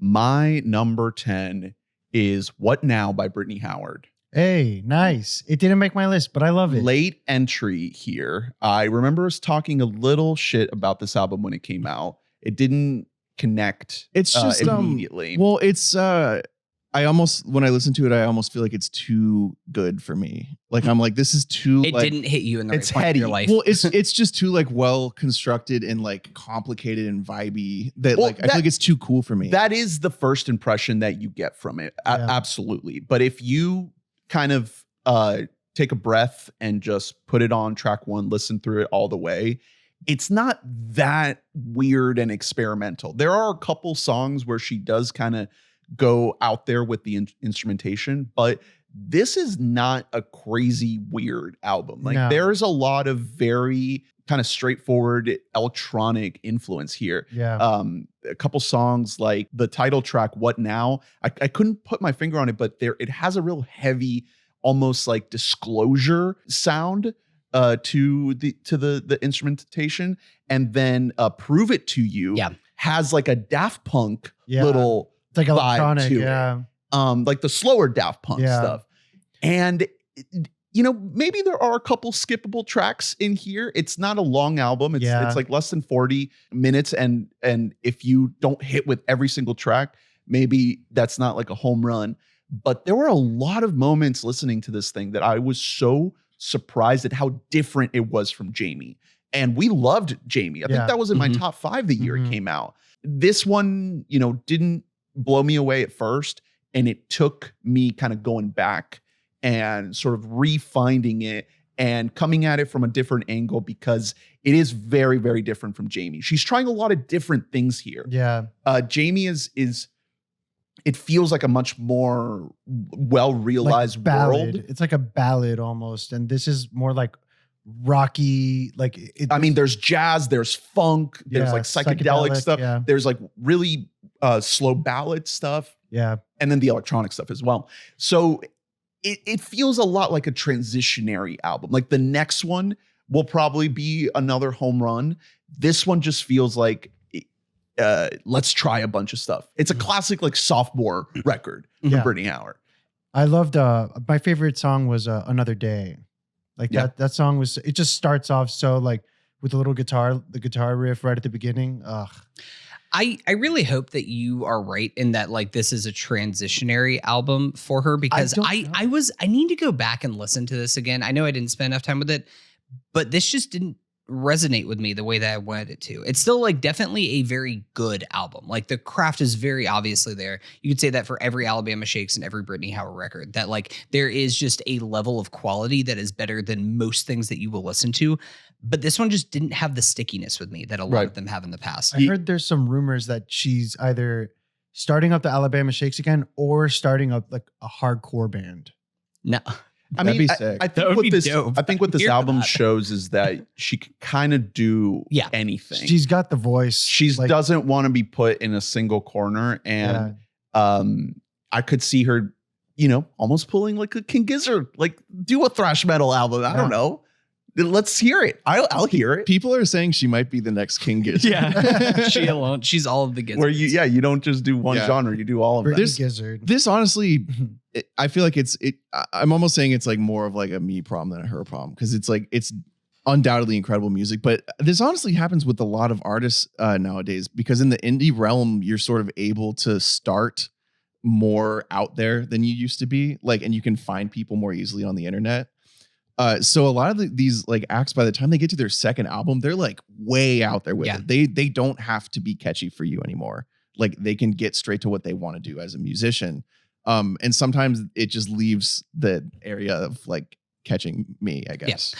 My number 10 is What Now by Brittany Howard. Hey, nice. It didn't make my list, but I love it. Late entry here. I remember us talking a little shit about this album when it came out. It didn't connect It's just immediately. Well, it's I almost, when I listen to it, I almost feel like it's too good for me. Like I'm like, this is too. It didn't hit you in the it's right point heady. of your life. Well, it's just too like well constructed and like complicated and vibey that I feel like it's too cool for me. That is the first impression that you get from it. Absolutely. But if you kind of take a breath and just put it on track one, listen through it all the way, it's not that weird and experimental. There are a couple songs where she does kind of go out there with the instrumentation, but this is not a crazy weird album. Like there's a lot of very kind of straightforward electronic influence here. Yeah. A couple songs like the title track, What Now? I couldn't put my finger on it, but it has a real heavy, almost like disclosure sound to the instrumentation. And then Prove It To You has like a Daft Punk little it's like electronic, to it. Like the slower Daft Punk stuff. And maybe there are a couple skippable tracks in here. It's not a long album. It's like less than 40 minutes. And if you don't hit with every single track, maybe that's not like a home run. But there were a lot of moments listening to this thing that I was so surprised at how different it was from Jaime. And we loved Jaime. I think that was in my top 5 the year it came out. This one, didn't blow me away at first. And it took me kind of going back and sort of refinding it and coming at it from a different angle because it is very, very different from Jaime. She's trying a lot of different things here. Yeah. Jaime is it feels like a much more well-realized world. It's like a ballad almost. And this is more like rocky, like there's jazz, there's funk, there's like psychedelic stuff. Yeah. There's like really slow ballad stuff. Yeah. And then the electronic stuff as well. So it feels a lot like a transitionary album. Like the next one will probably be another home run. This one just feels like let's try a bunch of stuff. It's a classic like sophomore record from Brittany Howard. I loved my favorite song was Another Day. Like that song was, it just starts off so like with a little guitar, the guitar riff right at the beginning. Ugh. I really hope that you are right in that like this is a transitionary album for her because I need to go back and listen to this again. I know I didn't spend enough time with it, but this just didn't resonate with me the way that I wanted it to. It's still like definitely a very good album. Like the craft is very obviously there. You could say that for every Alabama Shakes and every Brittany Howard record, that like there is just a level of quality that is better than most things that you will listen to. But this one just didn't have the stickiness with me that a lot of them have in the past. I heard there's some rumors that she's either starting up the Alabama Shakes again or starting up like a hardcore band. No. I mean, sick. I think what this album shows is that she can kind of do anything. She's got the voice. She doesn't want to be put in a single corner. And I could see her, almost pulling like a King Gizzard, like do a thrash metal album. I don't know. Let's hear it. I'll hear it. People are saying she might be the next King Gizzard. Yeah. She alone. She's all of the gizzards. Where you don't just do one genre, you do all of them. This honestly, I feel like I'm almost saying it's like more of like a me problem than a her problem. Cause it's like, it's undoubtedly incredible music, but this honestly happens with a lot of artists nowadays, because in the indie realm, you're sort of able to start more out there than you used to be. Like, and you can find people more easily on the internet. So a lot of these like acts, by the time they get to their second album, they're like way out there with it. They don't have to be catchy for you anymore. Like they can get straight to what they want to do as a musician. And sometimes it just leaves the area of like catching me, I guess.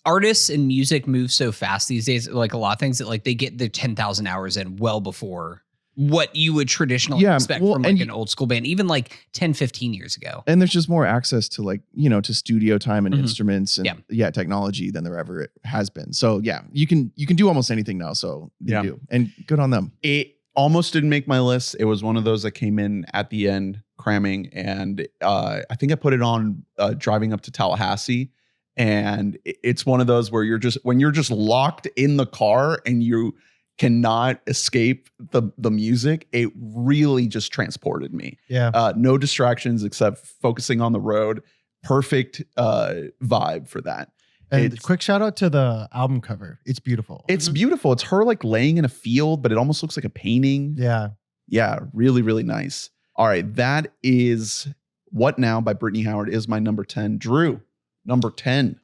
Artists and music move so fast these days. Like a lot of things that like they get their 10,000 hours in well before what you would traditionally expect from like an old school band, even like 10, 15 years ago. And there's just more access to like, to studio time and instruments and technology than there ever has been. So you can do almost anything now. So they do, and good on them. It almost didn't make my list. It was one of those that came in at the end cramming. And I think I put it on driving up to Tallahassee. And it's one of those where when you're just locked in the car and you cannot escape the music. It really just transported me. Yeah. No distractions except focusing on the road. Perfect vibe for that. And quick shout out to the album cover. It's beautiful. It's beautiful. It's her like laying in a field, but it almost looks like a painting. Yeah. Yeah. Really, really nice. All right. That is What Now by Brittany Howard is my number 10. Drew, number 10.